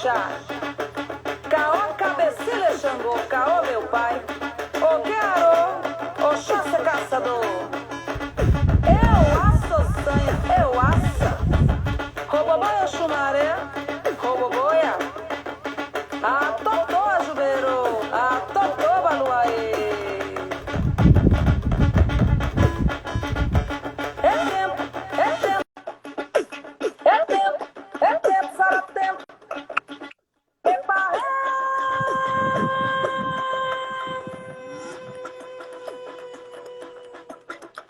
orixá. Caó, cabecilha, Xangô, caô, meu pai. O quero, Oxóssi caçador. Eu aço sanha, eu aça. Roboboia, chumaré, roboboia. A totô, ajubeiro, a totô, baluaê. É tempo, é tempo, é tempo, é tempo, fora tempo. Epa,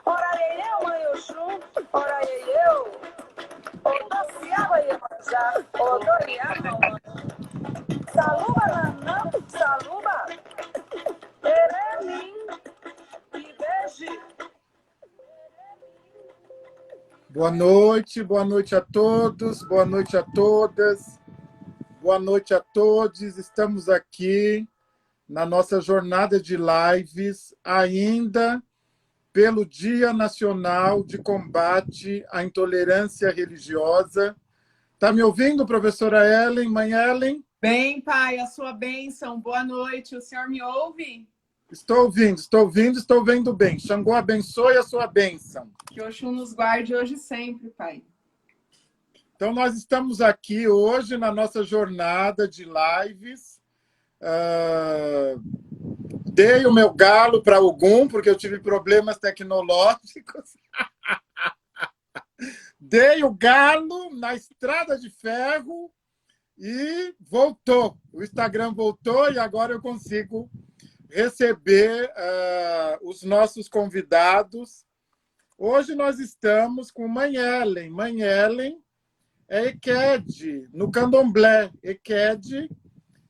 ora eu, mãe Oxum, ora eu. Odociaba Iemanjá, Odoriama, Saluba Nanã, Saluba, Eremim, Ibeji. Boa noite a todos, boa noite a todas, boa noite a todos. Estamos aqui na nossa jornada de lives, ainda pelo Dia Nacional de Combate à Intolerância Religiosa. Está me ouvindo, professora Ellen? Mãe Ellen? Bem, pai, a sua bênção. Boa noite. O senhor me ouve? Estou ouvindo, estou vendo bem. Xangô abençoe a sua bênção. Que Oxum nos guarde hoje e sempre, pai. Então, nós estamos aqui hoje na nossa jornada de lives. Dei o meu galo para Ogum, porque eu tive problemas tecnológicos. Dei o galo na estrada de ferro e voltou. O Instagram voltou e agora eu consigo receber os nossos convidados. Hoje nós estamos com Mãe Ellen. Mãe Ellen é Ekede, no candomblé. Ekede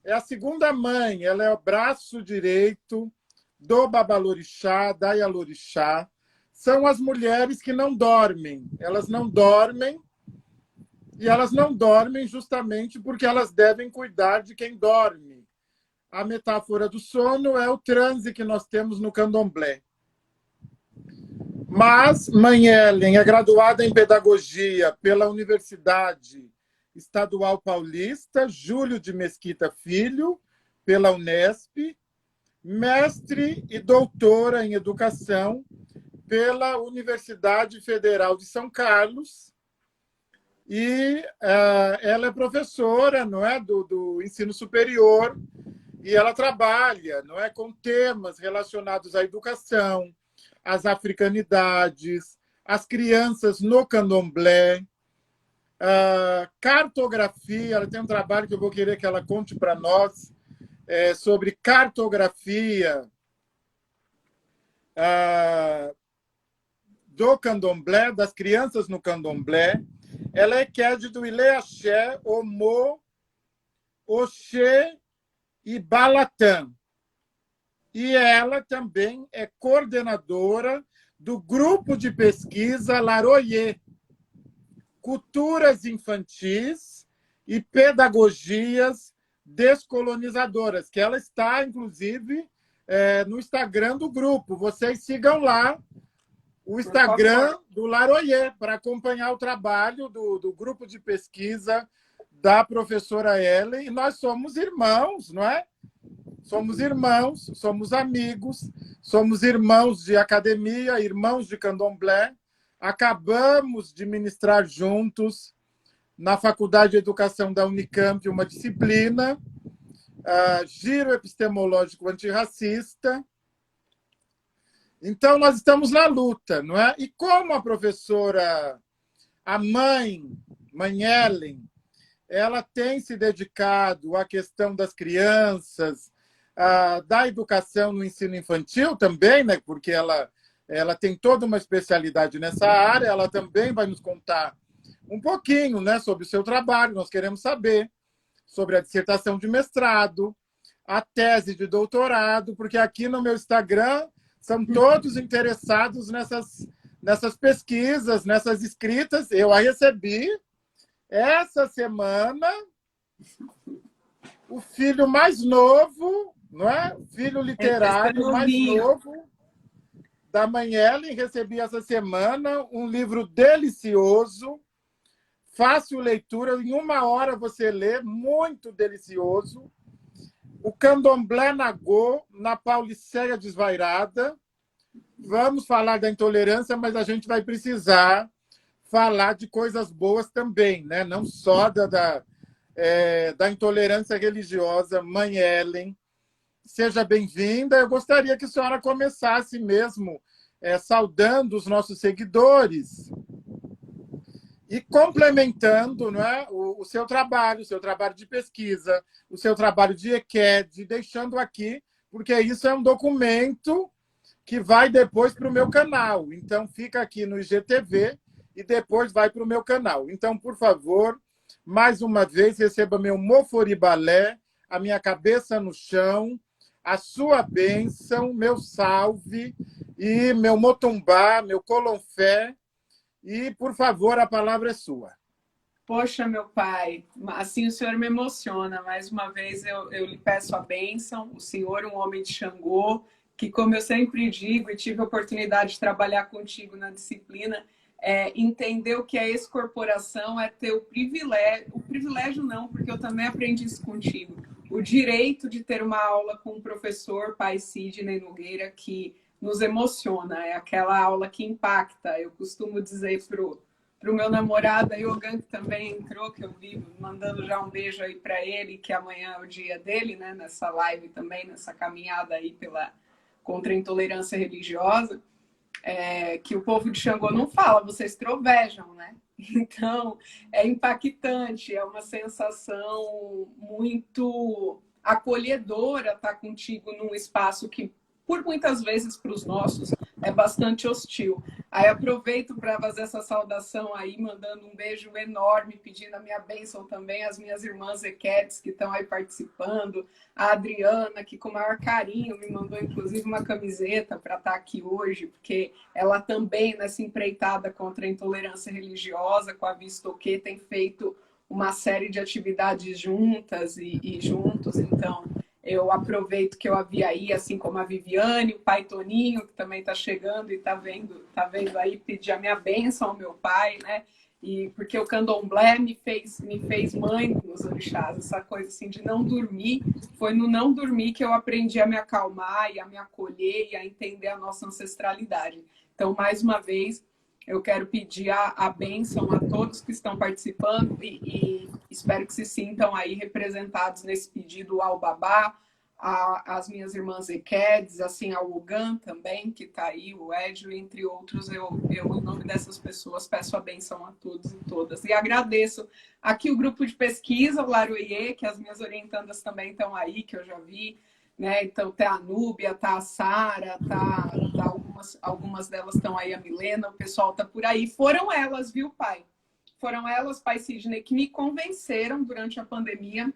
é a segunda mãe, ela é o braço direito do Babalorixá, da Ialorixá. São as mulheres que não dormem. Elas não dormem, e elas não dormem justamente porque elas devem cuidar de quem dorme. A metáfora do sono é o transe que nós temos no candomblé. Mas Mãe Ellen é graduada em Pedagogia pela Universidade Estadual Paulista, Júlio de Mesquita Filho, pela Unesp, mestre e doutora em Educação pela Universidade Federal de São Carlos, e ela é professora, não é, do ensino superior, e ela trabalha, não é, com temas relacionados à educação, às africanidades, às crianças no candomblé, cartografia. Ela tem um trabalho que eu vou querer que ela conte para nós sobre cartografia do candomblé, das crianças no candomblé. Ela é Ekede do Ileaxé, Omô, Oxê e Balatã. E ela também é coordenadora do grupo de pesquisa Laroye, Culturas Infantis e Pedagogias Descolonizadoras, que ela está, inclusive, no Instagram do grupo. Vocês sigam lá o Instagram do Laroye para acompanhar o trabalho do grupo de pesquisa da professora Ellen. E nós somos irmãos, não é? Somos irmãos, somos amigos, somos irmãos de academia, irmãos de candomblé. Acabamos de ministrar juntos na Faculdade de Educação da Unicamp uma disciplina, Giro Epistemológico Antirracista. Então, nós estamos na luta, não é? E como a professora, a Mãe Ellen, ela tem se dedicado à questão das crianças, da educação no ensino infantil também, né? Porque ela tem toda uma especialidade nessa área. Ela também vai nos contar um pouquinho, né, sobre o seu trabalho. Nós queremos saber sobre a dissertação de mestrado, a tese de doutorado, porque aqui no meu Instagram são todos interessados nessas pesquisas, nessas escritas. Eu a recebi essa semana. O filho mais novo, não é? O filho literário mais novo da Mãe Ellen, recebi essa semana um livro delicioso, fácil leitura, em 1 hora você lê, muito delicioso. O Candomblé Nagô, na Paulicéia Desvairada. Vamos falar da intolerância, mas a gente vai precisar falar de coisas boas também, né? Não só da intolerância religiosa. Mãe Ellen, seja bem-vinda. Eu gostaria que a senhora começasse mesmo saudando os nossos seguidores e complementando, não é, o seu trabalho de pesquisa, o seu trabalho de EQUED, deixando aqui, porque isso é um documento que vai depois para o meu canal. Então, fica aqui no IGTV e depois vai para o meu canal. Então, por favor, mais uma vez, receba meu moforibalé, a minha cabeça no chão, a sua bênção, meu salve e meu motumbá, meu colonfé. E, por favor, a palavra é sua. Poxa, meu pai, assim o senhor me emociona. Mais uma vez eu lhe peço a bênção. O senhor, um homem de Xangô, que, como eu sempre digo, e tive a oportunidade de trabalhar contigo na disciplina, entender o que é excorporação, é ter o privilégio não, porque eu também aprendi isso contigo, o direito de ter uma aula com o professor Pai Sidney Nogueira, que nos emociona, é aquela aula que impacta. Eu costumo dizer pro meu namorado, a Yogan, que também entrou, que eu vi, mandando já um beijo aí para ele, que amanhã é o dia dele, né, nessa live também, nessa caminhada aí contra a intolerância religiosa, que o povo de Xangô não fala, vocês trovejam, né? Então, é impactante, é uma sensação muito acolhedora estar contigo num espaço que, por muitas vezes, para os nossos, é bastante hostil. Aí aproveito para fazer essa saudação aí, mandando um beijo enorme, pedindo a minha bênção também às minhas irmãs Equetes, que estão aí participando, a Adriana, que com o maior carinho me mandou, inclusive, uma camiseta para estar aqui hoje, porque ela também, nessa empreitada contra a intolerância religiosa, com a Vistoquê, tem feito uma série de atividades juntas e juntos, então eu aproveito que eu a vi aí, assim como a Viviane, o pai Toninho, que também está chegando e está vendo aí, pedir a minha bênção ao meu pai, né? E porque o candomblé me fez mãe nos orixás, essa coisa assim de não dormir, foi no não dormir que eu aprendi a me acalmar e a me acolher e a entender a nossa ancestralidade. Então, mais uma vez, eu quero pedir a bênção a todos que estão participando e espero que se sintam aí representados nesse pedido ao Babá, as minhas irmãs Equedes, assim, ao Ugan também, que está aí, o Edjo, entre outros. Eu, em nome dessas pessoas, peço a bênção a todos e todas. E agradeço aqui o grupo de pesquisa, o Laroie, que as minhas orientandas também estão aí, que eu já vi, né? Então, tá a Núbia, tá a Sara, tá algumas delas estão aí, a Milena, o pessoal tá por aí. Foram elas, viu, pai? Foram elas, pai Sidney, que me convenceram durante a pandemia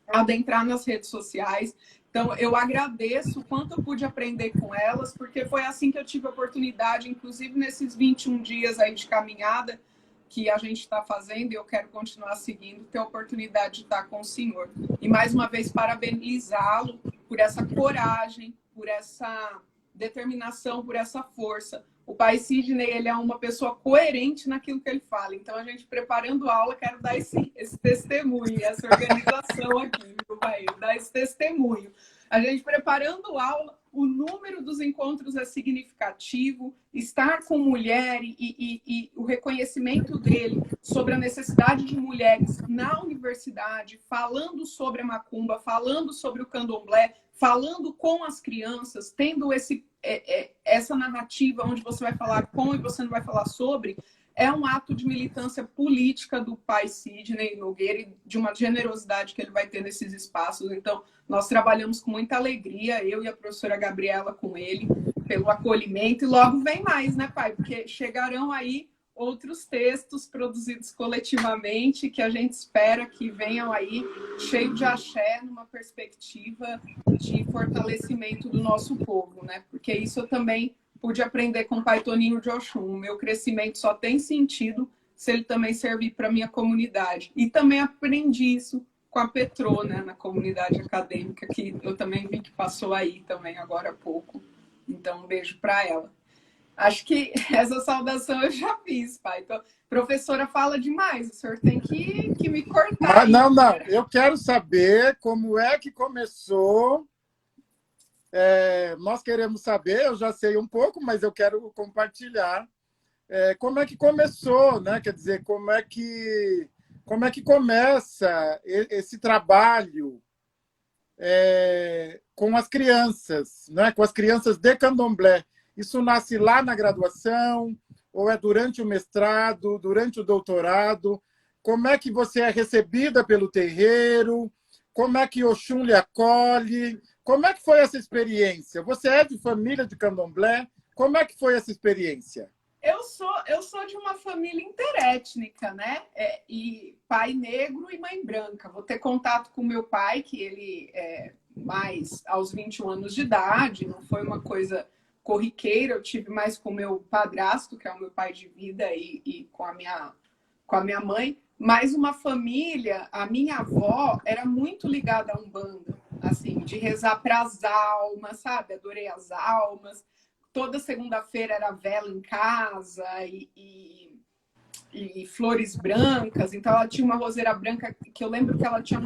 a adentrar nas redes sociais. Então, eu agradeço o quanto eu pude aprender com elas, porque foi assim que eu tive a oportunidade, inclusive nesses 21 dias aí de caminhada que a gente está fazendo, e eu quero continuar seguindo, ter a oportunidade de estar com o senhor. E, mais uma vez, parabenizá-lo por essa coragem, por essa determinação, por essa força. O pai Sidney, ele é uma pessoa coerente naquilo que ele fala. Então, a gente preparando a aula, quero dar esse testemunho, essa organização aqui, viu, pai? Dar esse testemunho. A gente preparando a aula, o número dos encontros é significativo, estar com mulher e o reconhecimento dele sobre a necessidade de mulheres na universidade, falando sobre a macumba, falando sobre o candomblé, falando com as crianças, tendo essa narrativa onde você vai falar com e você não vai falar sobre, é um ato de militância política do pai Sidney Nogueira e de uma generosidade que ele vai ter nesses espaços. Então, nós trabalhamos com muita alegria, eu e a professora Gabriela com ele, pelo acolhimento, e logo vem mais, né, pai? Porque chegarão aí outros textos produzidos coletivamente que a gente espera que venham aí cheio de axé, numa perspectiva de fortalecimento do nosso povo, né? Porque isso eu também pude aprender com o pai Toninho de Oxum. O meu crescimento só tem sentido se ele também servir para a minha comunidade. E também aprendi isso com a Petrô, né, na comunidade acadêmica, que eu também vi que passou aí também agora há pouco. Então, um beijo para ela. Acho que essa saudação eu já fiz, pai. Então, professora fala demais, o senhor tem que me cortar aí. Não, não. Eu quero saber como é que começou. Nós queremos saber, eu já sei um pouco, mas eu quero compartilhar. Como é que começou, né? Quer dizer, como é que começa esse trabalho com as crianças, né? Com as crianças de Candomblé. Isso nasce lá na graduação, ou é durante o mestrado, durante o doutorado? Como é que você é recebida pelo terreiro? Como é que Oxum lhe acolhe? Como é que foi essa experiência? Você é de família de Candomblé? Como é que foi essa experiência? Eu sou de uma família interétnica, né? E pai negro e mãe branca. Vou ter contato com meu pai, que ele é mais aos 21 anos de idade, não foi uma coisa corriqueira, eu tive mais com meu padrasto, que é o meu pai de vida, e com a minha mãe. Mas uma família, a minha avó era muito ligada a Umbanda, assim, de rezar para as almas, sabe? Adorei as almas. Toda segunda-feira era vela em casa e flores brancas. Então, ela tinha uma roseira branca que eu lembro que ela tinha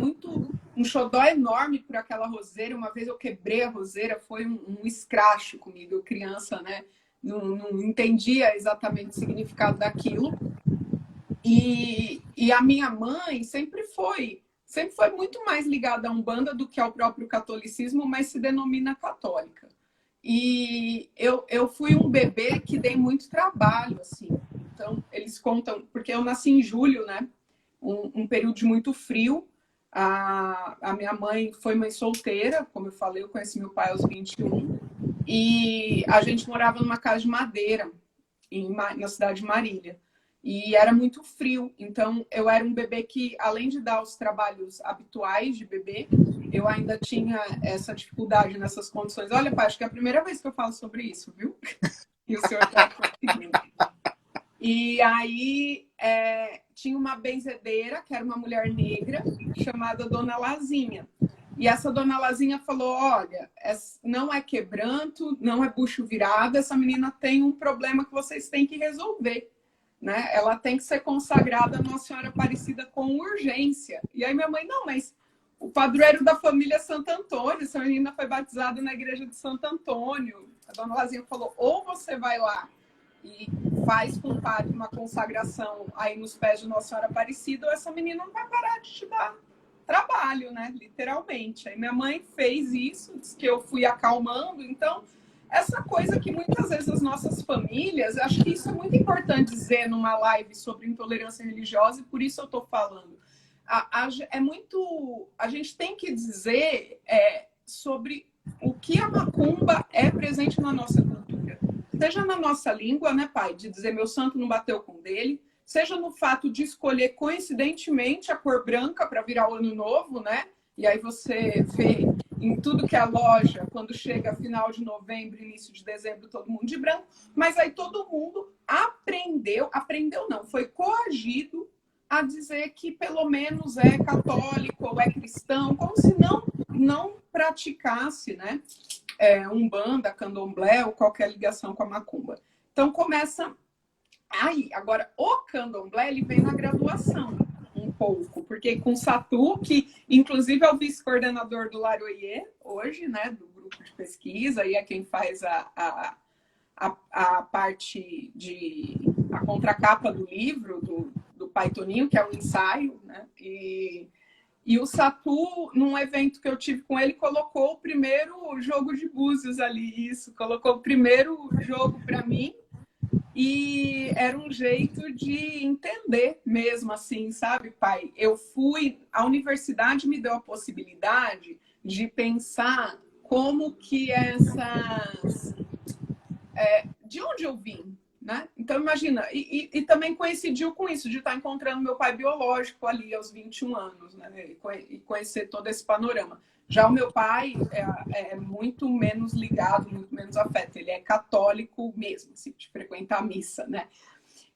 um xodó enorme por aquela roseira. Uma vez eu quebrei a roseira, foi um escracho comigo. Eu criança, né? Não entendia exatamente o significado daquilo. E a minha mãe sempre foi muito mais ligada a Umbanda do que ao próprio catolicismo, mas se denomina católica. E eu fui um bebê que dei muito trabalho, assim. Então, eles contam, porque eu nasci em julho, né? Um período de muito frio. A minha mãe foi mãe solteira, como eu falei, eu conheci meu pai aos 21. E a gente morava numa casa de madeira, na cidade de Marília. E era muito frio, então eu era um bebê que, além de dar os trabalhos habituais de bebê, eu ainda tinha essa dificuldade nessas condições. Olha, pai, acho que é a primeira vez que eu falo sobre isso, viu? E o senhor está conseguindo. E aí tinha uma benzedeira, que era uma mulher negra, chamada Dona Lazinha. E essa Dona Lazinha falou, olha, não é quebranto, não é bucho virado, essa menina tem um problema que vocês têm que resolver. Né? Ela tem que ser consagrada a Nossa Senhora Aparecida com urgência. E aí minha mãe, não, mas o padroeiro da família é Santo Antônio, essa menina foi batizada na igreja de Santo Antônio. A Dona Lazinha falou, ou você vai lá e faz com o padre uma consagração aí nos pés de Nossa Senhora Aparecida, ou essa menina não vai parar de te dar trabalho, né? Literalmente. Aí minha mãe fez isso, disse que eu fui acalmando, então... Essa coisa que muitas vezes as nossas famílias, acho que isso é muito importante dizer numa live sobre intolerância religiosa, e por isso eu estou falando. A gente tem que dizer sobre o que a macumba é presente na nossa cultura. Seja na nossa língua, né, pai? De dizer meu santo não bateu com o dele, seja no fato de escolher coincidentemente a cor branca para virar o ano novo, né? E aí você vê em tudo que é loja, quando chega final de novembro, início de dezembro, todo mundo de branco, mas aí todo mundo aprendeu não, foi coagido a dizer que pelo menos é católico ou é cristão, como se não praticasse, né, Umbanda, Candomblé ou qualquer ligação com a macumba. Então começa aí. Agora, o Candomblé, ele vem na graduação. Pouco, porque com Satu, que inclusive é o vice-coordenador do Laroie hoje, né, do grupo de pesquisa, e é quem faz a parte a contracapa do livro do Pai Toninho, que é um ensaio, né, e o Satu, num evento que eu tive com ele, colocou o primeiro jogo de búzios ali, colocou o primeiro jogo para mim. E era um jeito de entender mesmo, assim, sabe, pai? A universidade me deu a possibilidade de pensar como que de onde eu vim, né? Então, imagina, e também coincidiu com isso, de estar encontrando meu pai biológico ali aos 21 anos, né? E conhecer todo esse panorama. Já o meu pai é muito menos ligado, muito menos afeto. Ele é católico mesmo, assim, de frequentar a missa, né?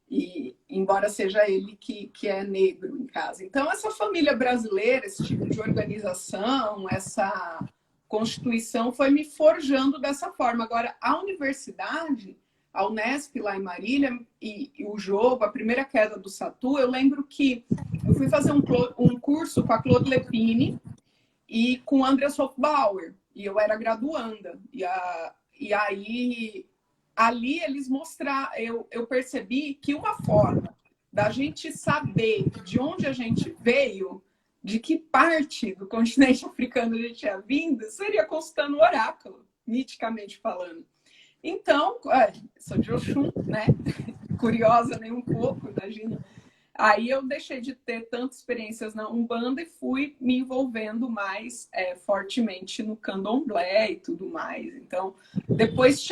E embora seja ele que é negro em casa. Então, essa família brasileira, esse tipo de organização, essa constituição foi me forjando dessa forma. Agora, a universidade, a Unesp lá em Marília, e o jogo, a primeira queda do Satu, eu lembro que eu fui fazer um curso com a Claude Lepine e com o Andreas Hofbauer, e eu era graduanda. E aí, ali eles mostraram, eu percebi que uma forma da gente saber de onde a gente veio, de que parte do continente africano a gente tinha vindo, seria consultando o oráculo, miticamente falando. Então, sou de Oxum, né? Curiosa nem um pouco, imagina. Aí eu deixei de ter tantas experiências na Umbanda e fui me envolvendo mais fortemente no candomblé e tudo mais. Então, depois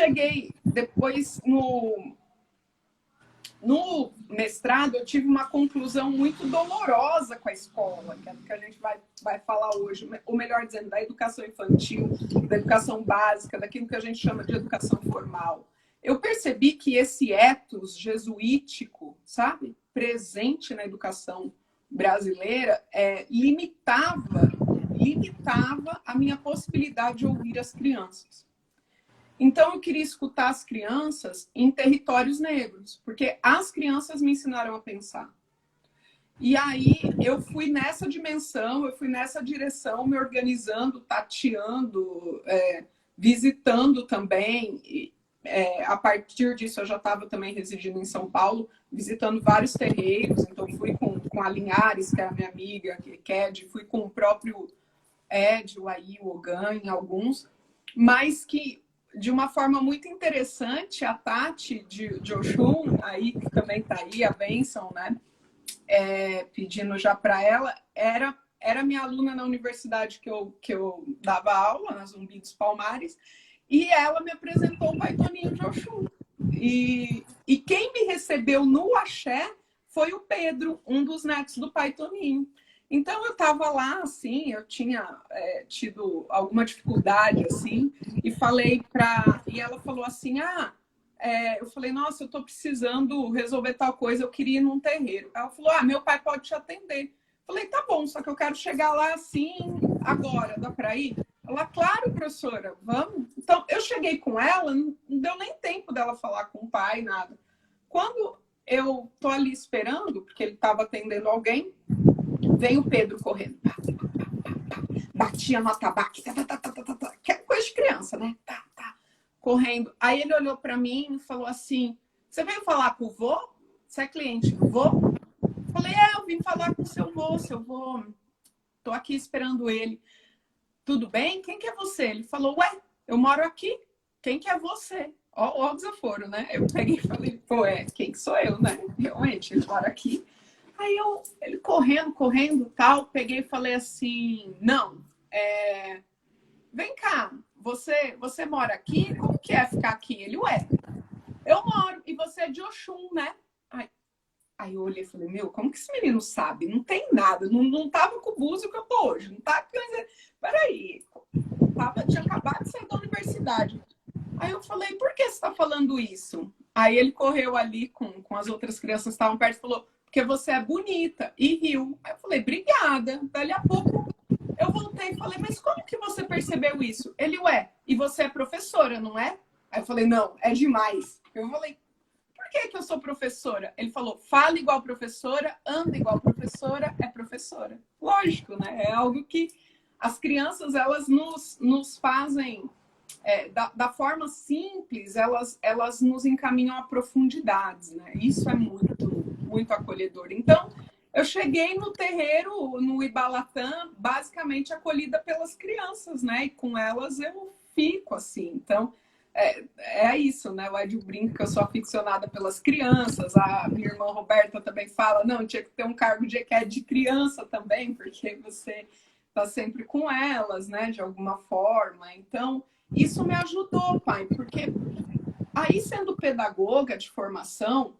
no mestrado, eu tive uma conclusão muito dolorosa com a escola, que é do que a gente vai falar hoje, ou melhor dizendo, da educação infantil, da educação básica, daquilo que a gente chama de educação formal. Eu percebi que esse ethos jesuítico, sabe, presente na educação brasileira, limitava a minha possibilidade de ouvir as crianças. Então, eu queria escutar as crianças em territórios negros, porque as crianças me ensinaram a pensar. E aí, eu fui nessa dimensão, eu fui nessa direção, me organizando, tateando, visitando também. A partir disso, eu já estava também residindo em São Paulo, visitando vários terreiros. Então, fui com a Linhares, que é a minha amiga, que é Ked, fui com o próprio Ed, o Aí, o Ogan, em alguns, mas que de uma forma muito interessante, a Tati de Oxum, aí, que também está aí, a bênção, né? Pedindo já para ela, era minha aluna na universidade que eu dava aula, na Zumbi dos Palmares, e ela me apresentou o Pai Toninho de Oxum. E quem me recebeu no axé foi o Pedro, um dos netos do Pai Toninho. Então, eu estava lá, assim, eu tinha tido alguma dificuldade, assim, e falei e ela falou assim, eu falei, nossa, eu estou precisando resolver tal coisa, eu queria ir num terreiro. Ela falou, meu pai pode te atender. Eu falei, tá bom, só que eu quero chegar lá, assim, agora, dá para ir? Ela, claro, professora, vamos. Então, eu cheguei com ela, não deu nem tempo dela falar com o pai, nada. Quando eu tô ali esperando, porque ele estava atendendo alguém, vem o Pedro correndo. Batia no atabaque. Que é coisa de criança, né? Correndo. Aí ele olhou para mim e falou assim, você veio falar com o vô? Você é cliente do vô? Falei, eu vim falar com o seu vô. Tô aqui esperando ele. Tudo bem? Quem que é você? Ele falou, eu moro aqui. Quem que é você? Ó o desaforo, né? Eu peguei e falei, quem que sou eu, né? Realmente, ele mora aqui. Aí ele correndo, tal, peguei e falei assim, não, vem cá, você mora aqui? Como que é ficar aqui? Ele, eu moro, e você é de Oxum, né? Aí eu olhei e falei, como que esse menino sabe? Não tem nada, não tava com o búzio que eu tô hoje, não tá, peraí, tinha acabado de sair da universidade. Aí eu falei, por que você tá falando isso? Aí ele correu ali com as outras crianças que estavam perto e falou, porque você é bonita, e riu. Aí eu falei, obrigada. Dali a pouco eu voltei e falei, mas como que você percebeu isso? Ele, e você é professora, não é? Aí eu falei, não, é demais. Eu falei, por que eu sou professora? Ele falou, fala igual professora, anda igual professora, é professora. Lógico, né? É algo que as crianças, elas nos fazem, da forma simples, elas nos encaminham a profundidades, né? Isso é muito acolhedor. Então, eu cheguei no terreiro, no Ibalatã, basicamente acolhida pelas crianças, né? E com elas eu fico assim. Então, é isso, né? O Ed brinca que eu sou aficionada pelas crianças. A minha irmã Roberta também fala, não, tinha que ter um cargo de criança também, porque você está sempre com elas, né? De alguma forma. Então, isso me ajudou, pai, porque aí, sendo pedagoga de formação,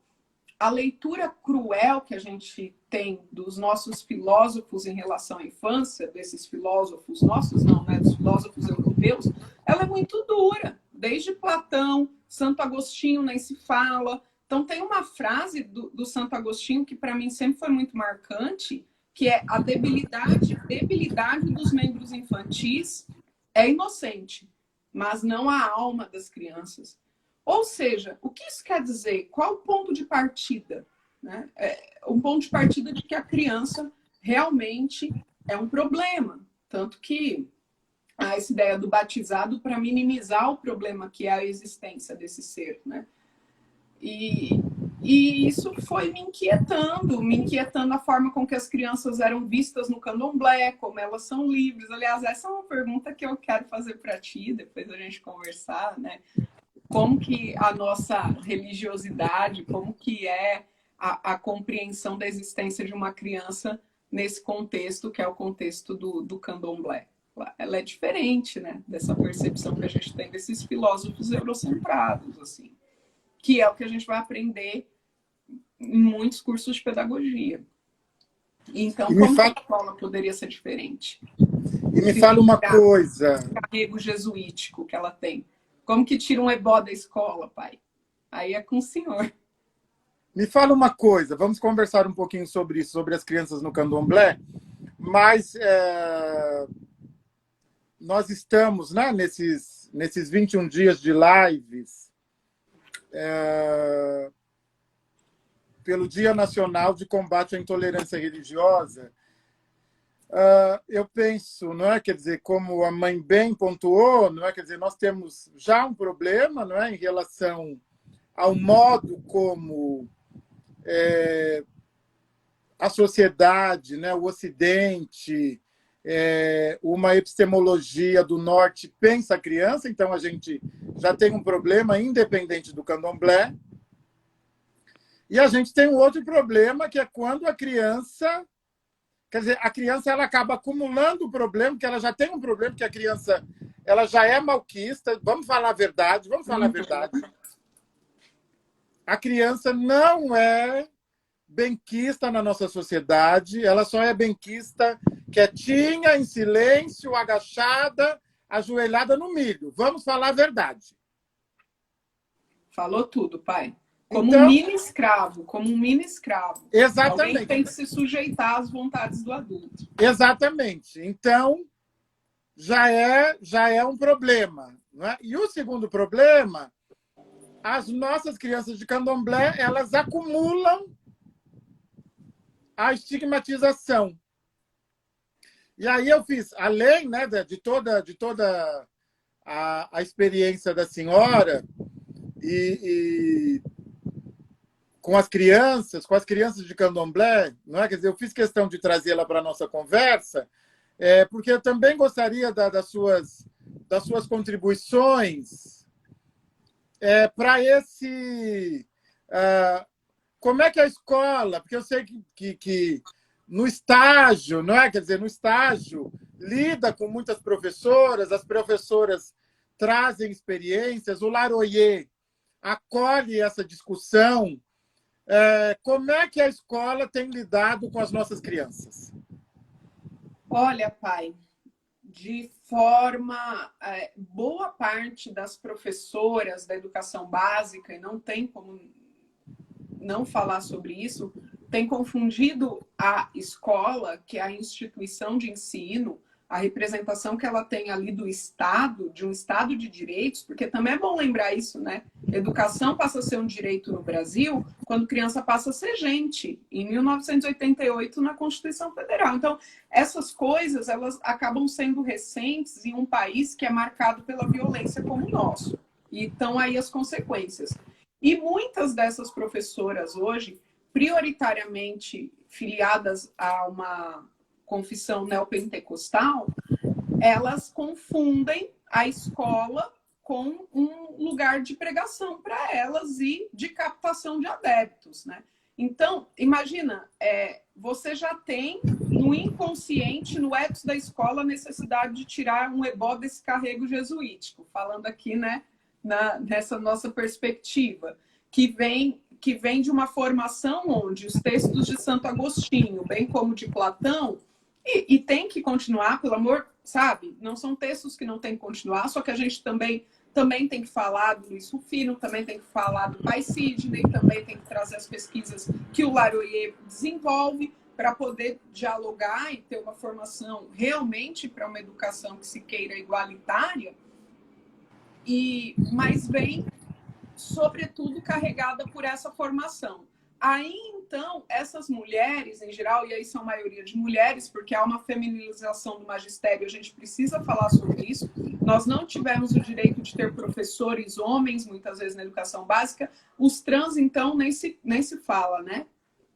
a leitura cruel que a gente tem dos nossos filósofos em relação à infância, desses filósofos nossos, não, né, dos filósofos europeus, ela é muito dura. Desde Platão, Santo Agostinho nem se fala. Então, tem uma frase do Santo Agostinho que, para mim, sempre foi muito marcante, que é a debilidade dos membros infantis é inocente, mas não a alma das crianças. Ou seja, o que isso quer dizer? Qual o ponto de partida? Né? Um ponto de partida de que a criança realmente é um problema. Tanto que há essa ideia do batizado para minimizar o problema que é a existência desse ser. Né? E isso foi me inquietando a forma com que as crianças eram vistas no candomblé, como elas são livres. Aliás, essa é uma pergunta que eu quero fazer para ti, depois a gente conversar, né? Como que a nossa religiosidade, como que é a compreensão da existência de uma criança nesse contexto, que é o contexto do candomblé. Ela é diferente, né, dessa percepção que a gente tem desses filósofos eurocentrados, assim, que é o que a gente vai aprender em muitos cursos de pedagogia. Então, como que a escola poderia ser diferente? E me fala uma coisa. O carrego jesuítico que ela tem. Como que tira um ebó da escola, pai? Aí é com o senhor. Me fala uma coisa, vamos conversar um pouquinho sobre isso, sobre as crianças no candomblé, mas nós estamos, né, nesses 21 dias de lives, pelo Dia Nacional de Combate à Intolerância Religiosa. Eu penso, não é, quer dizer, como a mãe bem pontuou, não é, quer dizer, nós temos já um problema, não é, em relação ao modo como a sociedade, né, o Ocidente, uma epistemologia do Norte pensa a criança, então a gente já tem um problema independente do candomblé. E a gente tem um outro problema, que é quando a criança... Quer dizer, a criança ela acaba acumulando o problema, porque ela já tem um problema, que a criança ela já é malquista. Vamos falar a verdade, vamos falar a verdade. A criança não é benquista na nossa sociedade, ela só é benquista quietinha, em silêncio, agachada, ajoelhada no milho. Vamos falar a verdade. Falou tudo, pai. Como então, um mini escravo, como um mini escravo. Exatamente. Alguém tem que se sujeitar às vontades do adulto. Exatamente. Então, já é um problema. Não é? E o segundo problema, as nossas crianças de candomblé, elas acumulam a estigmatização. E aí eu fiz, além, né, de toda a experiência da senhora e com as crianças de candomblé, não é? Quer dizer, eu fiz questão de trazê-la para a nossa conversa, porque eu também gostaria das suas contribuições para esse... como é que a escola... Porque eu sei que no estágio, não é? Quer dizer, no estágio, lida com muitas professoras, as professoras trazem experiências, o Laroyer acolhe essa discussão. Como é que a escola tem lidado com as nossas crianças? Olha, pai, de forma... boa parte das professoras da educação básica, e não tem como não falar sobre isso, tem confundido a escola, que é a instituição de ensino, a representação que ela tem ali do Estado, de um Estado de direitos, porque também é bom lembrar isso, né? Educação passa a ser um direito no Brasil quando criança passa a ser gente, em 1988, na Constituição Federal. Então, essas coisas, elas acabam sendo recentes em um país que é marcado pela violência como o nosso. E estão aí as consequências. E muitas dessas professoras hoje, prioritariamente filiadas a uma confissão neopentecostal, elas confundem a escola com um lugar de pregação para elas e de captação de adeptos, né? Então, imagina, você já tem no inconsciente, no ethos da escola, a necessidade de tirar um ebó desse carrego jesuítico, falando aqui, né, nessa nossa perspectiva, que vem de uma formação onde os textos de Santo Agostinho, bem como de Platão, e tem que continuar, pelo amor, sabe? Não são textos que não tem que continuar, só que a gente também tem que falar do Luiz Rufino, também tem que falar do Pai Sidney, também tem que trazer as pesquisas que o Laroyer desenvolve para poder dialogar e ter uma formação realmente para uma educação que se queira igualitária. Mas vem sobretudo carregada por essa formação. Aí, então, essas mulheres, em geral, e aí são a maioria de mulheres, porque há uma feminilização do magistério, a gente precisa falar sobre isso. Nós não tivemos o direito de ter professores homens, muitas vezes, na educação básica. Os trans, então, nem se fala, né?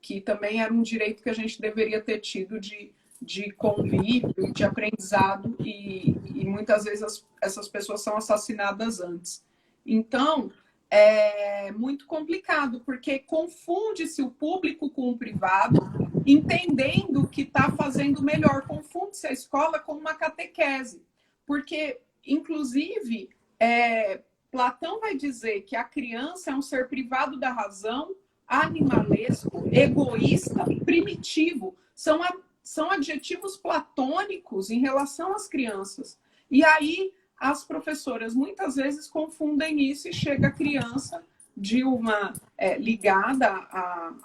Que também era um direito que a gente deveria ter tido de convívio, de aprendizado, e muitas vezes essas pessoas são assassinadas antes. Então, é muito complicado, porque confunde-se o público com o privado, entendendo que está fazendo melhor. Confunde-se a escola com uma catequese. Porque, inclusive, Platão vai dizer que a criança é um ser privado da razão, animalesco, egoísta, primitivo. São adjetivos platônicos em relação às crianças. E aí as professoras muitas vezes confundem isso e chega a criança de uma ligada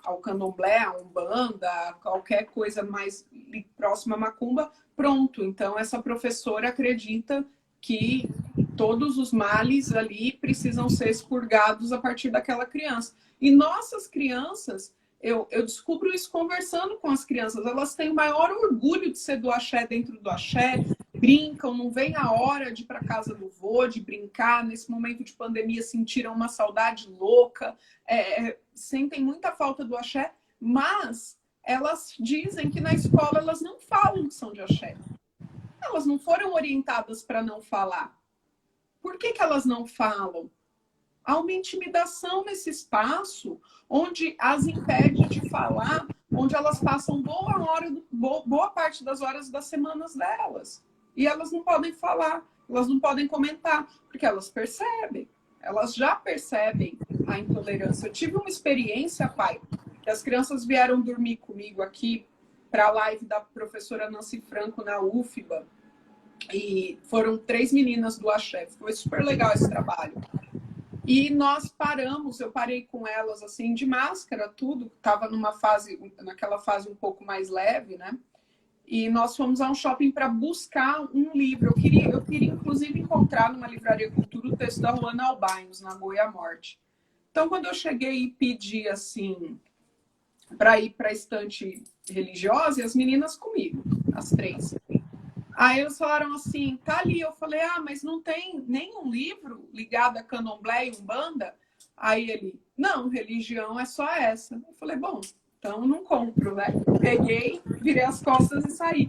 ao candomblé, à umbanda, a qualquer coisa mais próxima à macumba, pronto. Então essa professora acredita que todos os males ali precisam ser expurgados a partir daquela criança. E nossas crianças, eu descubro isso conversando com as crianças, elas têm o maior orgulho de ser do axé dentro do axé, brincam, não vem a hora de ir para casa do vô, de brincar. Nesse momento de pandemia sentiram uma saudade louca, sentem muita falta do axé, mas elas dizem que na escola elas não falam que são de axé. Elas não foram orientadas para não falar. Por que elas não falam? Há uma intimidação nesse espaço onde as impede de falar, onde elas passam boa parte das horas das semanas delas. E elas não podem falar, elas não podem comentar, porque elas percebem, elas já percebem a intolerância. Eu tive uma experiência, pai, que as crianças vieram dormir comigo aqui para a live da professora Nancy Franco na UFBA, e foram 3 meninas do axé. Foi super legal esse trabalho. E nós paramos, eu parei com elas assim, de máscara, tudo, estava naquela fase um pouco mais leve, né? E nós fomos a um shopping para buscar um livro. Eu queria inclusive encontrar numa livraria cultura o texto da Juana Albainos, na Goia Morte. Então, quando eu cheguei e pedi assim para ir para a estante religiosa, e as meninas comigo, as 3. Aí eles falaram assim, tá ali. Eu falei, mas não tem nenhum livro ligado a candomblé e umbanda? Aí ele, não, religião é só essa. Eu falei, bom, então não compro, né? Peguei, virei as costas e saí.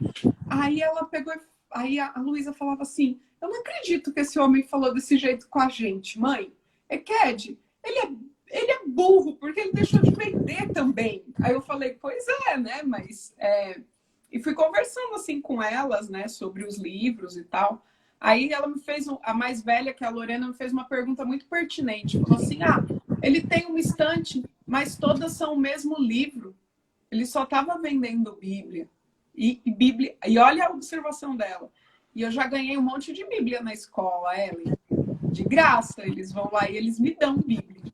Aí ela pegou, aí a Luísa falava assim, eu não acredito que esse homem falou desse jeito com a gente, mãe. Ked, ele é burro, porque ele deixou de vender também. Aí eu falei, pois é, né? Mas... E fui conversando assim com elas, né, sobre os livros e tal. Aí ela me fez, a mais velha, que é a Lorena, me fez uma pergunta muito pertinente. Falou assim, ele tem uma estante, mas todas são o mesmo livro. Ele só estava vendendo Bíblia. E olha a observação dela. E eu já ganhei um monte de Bíblia na escola, Ellen. De graça, eles vão lá e eles me dão Bíblia.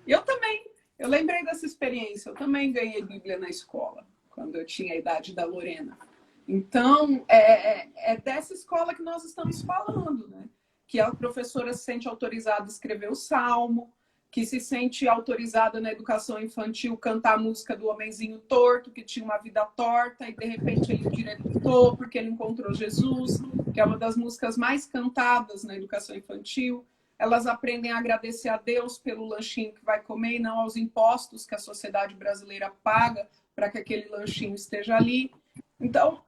E eu também, eu lembrei dessa experiência, eu também ganhei Bíblia na escola, quando eu tinha a idade da Lorena. Então, é dessa escola que nós estamos falando, né? Que a professora se sente autorizada a escrever o salmo, que se sente autorizada na educação infantil cantar a música do homenzinho torto, que tinha uma vida torta, e de repente ele diretou porque ele encontrou Jesus, que é uma das músicas mais cantadas na educação infantil. Elas aprendem a agradecer a Deus pelo lanchinho que vai comer e não aos impostos que a sociedade brasileira paga para que aquele lanchinho esteja ali. Então,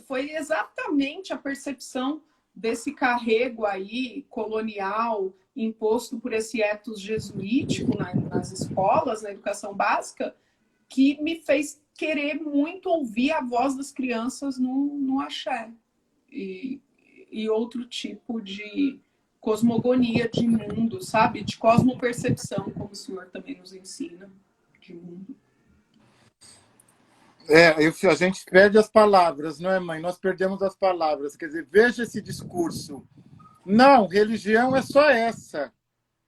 foi exatamente a percepção desse carrego aí colonial imposto por esse ethos jesuítico nas escolas, na educação básica, que me fez querer muito ouvir a voz das crianças no axé e outro tipo de cosmogonia de mundo, sabe? De cosmopercepção, como o senhor também nos ensina, de mundo. A gente perde as palavras, não é, mãe? Nós perdemos as palavras. Quer dizer, veja esse discurso. Não, religião é só essa.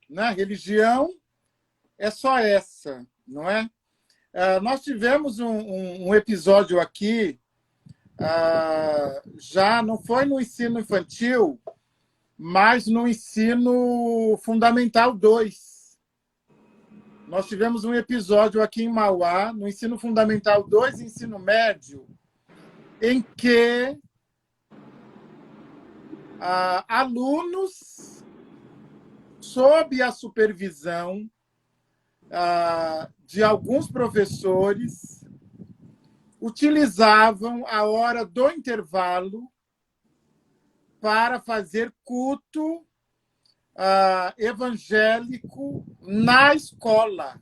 Né? Religião é só essa, não é? Nós tivemos um episódio aqui, já não foi no ensino infantil, mas no ensino fundamental 2. Nós tivemos um episódio aqui em Mauá, no ensino fundamental 2 e ensino médio, em que alunos, sob a supervisão de alguns professores, utilizavam a hora do intervalo para fazer culto evangélico na escola.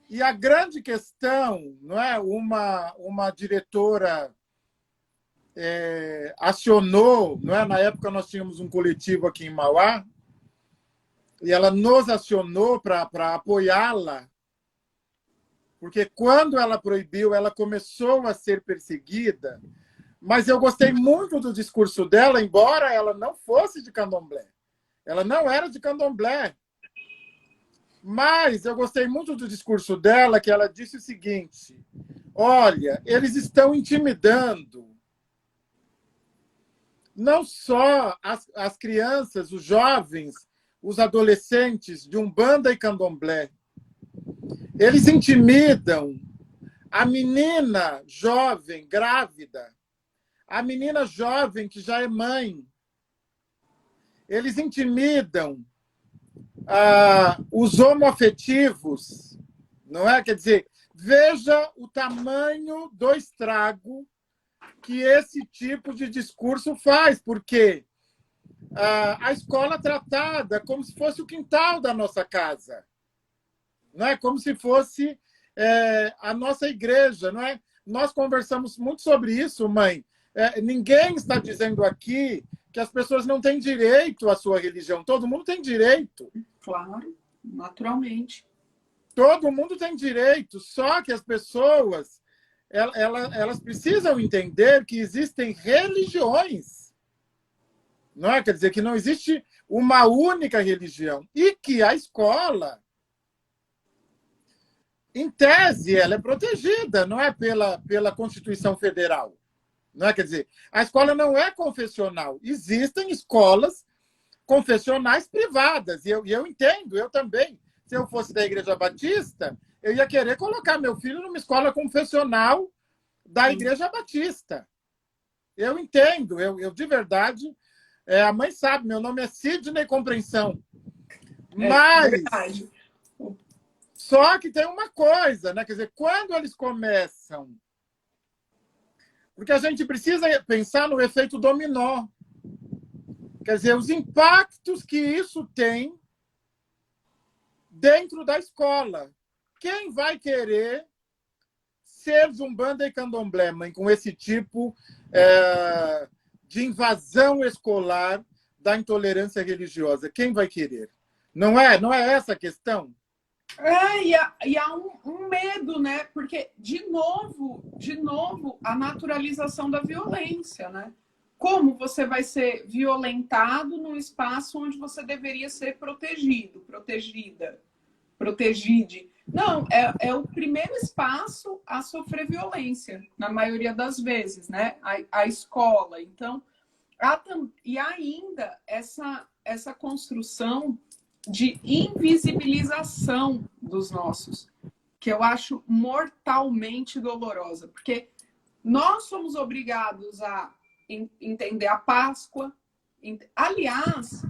E a grande questão, não é? Uma diretora acionou, não é? Na época nós tínhamos um coletivo aqui em Mauá, e ela nos acionou para apoiá-la, porque quando ela proibiu, ela começou a ser perseguida. Mas eu gostei muito do discurso dela, embora ela não fosse de candomblé. Ela não era de candomblé. Mas eu gostei muito do discurso dela, que ela disse o seguinte: olha, eles estão intimidando não só as crianças, os jovens, os adolescentes de Umbanda e Candomblé. Eles intimidam a menina jovem, grávida, a menina jovem que já é mãe. Eles intimidam os homoafetivos, não é? Quer dizer, veja o tamanho do estrago que esse tipo de discurso faz, porque a escola é tratada como se fosse o quintal da nossa casa, não é? Como se fosse a nossa igreja, não é? Nós conversamos muito sobre isso, mãe. Ninguém está dizendo aqui que as pessoas não têm direito à sua religião. Todo mundo tem direito. Claro, naturalmente. Todo mundo tem direito, só que as pessoas elas precisam entender que existem religiões. Não é? Quer dizer, que não existe uma única religião. E que a escola, em tese, ela é protegida, não é? Pela Constituição Federal. Não é? Quer dizer, a escola não é confessional. Existem escolas confessionais privadas. E eu entendo, eu também. Se eu fosse da Igreja Batista, eu ia querer colocar meu filho numa escola confessional da Igreja Batista. Eu entendo, eu de verdade. A mãe sabe, meu nome é Sidney Compreensão. Mas só que tem uma coisa, né? Quer dizer, quando eles começam. Porque a gente precisa pensar no efeito dominó. Quer dizer, os impactos que isso tem dentro da escola. Quem vai querer ser Umbanda e Candomblé, mãe, com esse tipo de invasão escolar da intolerância religiosa? Quem vai querer? Não é essa a questão? E há um medo, né? Porque, de novo, a naturalização da violência, né? Como você vai ser violentado num espaço onde você deveria ser protegido, protegida, protegide? Não, é o primeiro espaço a sofrer violência, na maioria das vezes, né? A escola. Então, e ainda essa construção de invisibilização dos nossos, que eu acho mortalmente dolorosa, porque nós somos obrigados a entender a Páscoa. Aliás,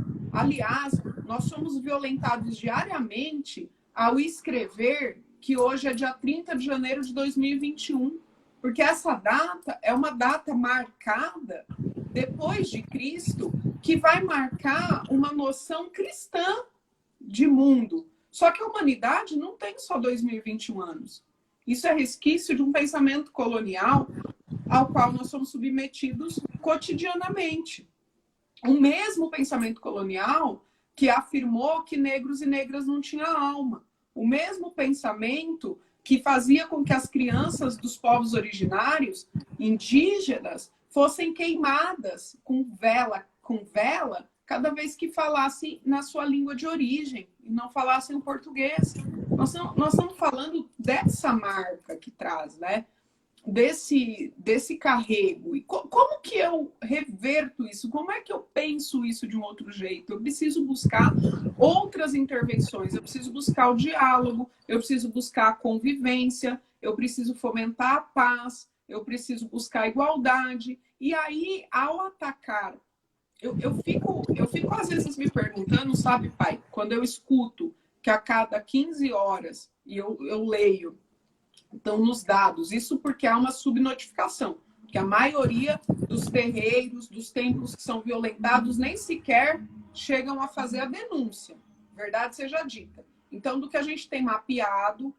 nós somos violentados diariamente ao escrever que hoje é dia 30 de janeiro de 2021, porque essa data é uma data marcada depois de Cristo, que vai marcar uma noção cristã de mundo. Só que a humanidade não tem só 2021 anos. Isso é resquício de um pensamento colonial ao qual nós somos submetidos cotidianamente. O mesmo pensamento colonial que afirmou que negros e negras não tinham alma. O mesmo pensamento que fazia com que as crianças dos povos originários, indígenas, fossem queimadas com vela, cada vez que falassem na sua língua de origem e não falassem o português. Nós estamos falando dessa marca que traz, né? desse carrego. E como que eu reverto isso? Como é que eu penso isso de um outro jeito? Eu preciso buscar outras intervenções, eu preciso buscar o diálogo, eu preciso buscar a convivência, eu preciso fomentar a paz, eu preciso buscar a igualdade. E aí, ao atacar, eu fico às vezes me perguntando, sabe, pai, quando eu escuto que a cada 15 horas, e eu leio, estão nos dados. Isso porque há uma subnotificação, que a maioria dos terreiros, dos templos que são violentados, nem sequer chegam a fazer a denúncia. Verdade seja dita. Então, do que a gente tem mapeado,